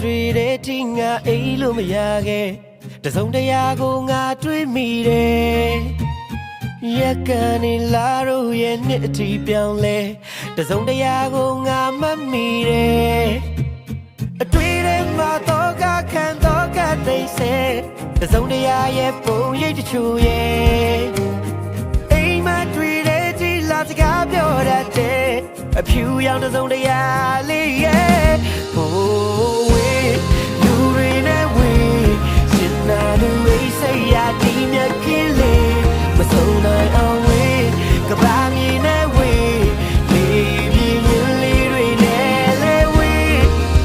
တွေ့တဲ့ဒီငါအိမ်လို့မရခဲ့တစုံတရာကိုငါတွေ့မိတယ်ရက်ကနေလာတော့ရဲ့နှစ်အထိပြောင်းလဲတစုံတရာကိုငါမမိတယ်အတွေ့ထဲမှာတော့ကခံတော့ကသိစေတစုံတရာရဲ့ပုံရိပ်တချို့ရဲ့အိမ်မှာတွေ့တဲ့ဒီလာစကားပြောတတ်တဲ့အဖြူရောင်တစုံတရာလေးရဲ့ဟိုးဝေးလူတွေနဲ့ဝေးရှင်နာလူဝေးစိတ်ရဒီမြတ်ကင်းလေးမဆုံးနိုင်အောင်ဝေးကဘာမြင်နဲ့ဝေးလေးပြင်းလေးတွေနဲ့လဲဝေး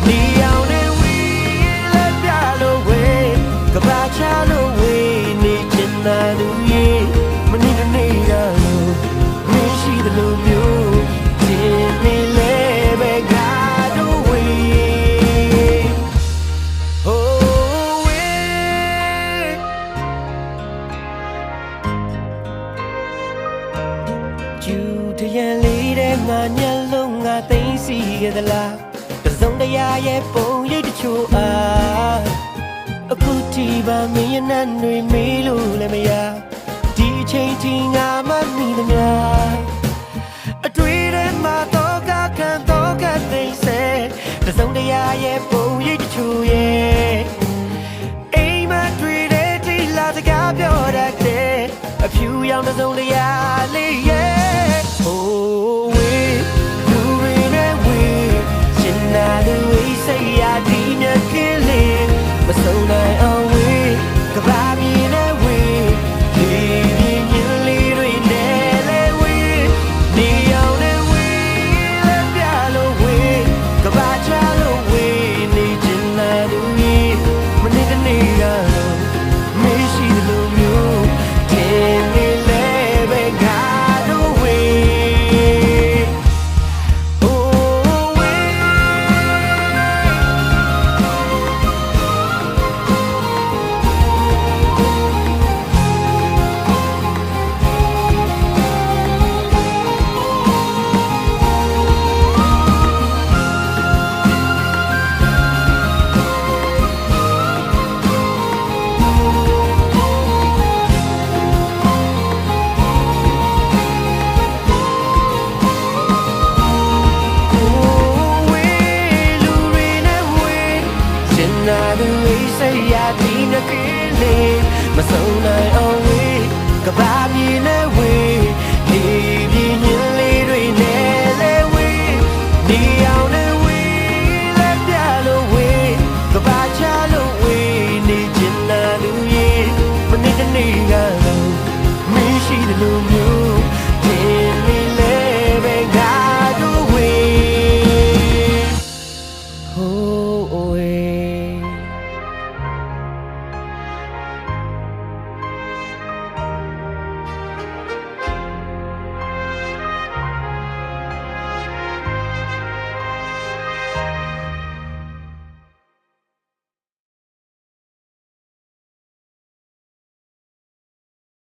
ဒီအောင်နဲ့ဝေးလက်ပြလို့ဝေးကဘာချလို့ဝေးနေချင်နာလူရဲ့မနေနေရလို့မင်းရှိတယ်လို့မျိုးတင်နေလဲပဲငါတို့ဝေးဟိုးဝေးကျူတရန်လေးတဲ့ငါညလုံးငါသိမ့်စီခဲ့သလားတစုံတရာရဲ့ပုံရိပ်တချို့အားအခုဒီပါမင်းရဲ့နဲ့တွေမေးလို့လည်းမရဒီအချိန်ထိငါမမိသမျှအတွေ့ထဲမှာတော့ကခံတော့ကသိစေတစုံတရာရဲ့ပုံရိပ်တချို့ရဲ့အိမ်မှာတွေ့တဲ့ဒီလာစကားပြောတတ်တဲ့အဖြူရောင်တစုံတရာလေးရဲ့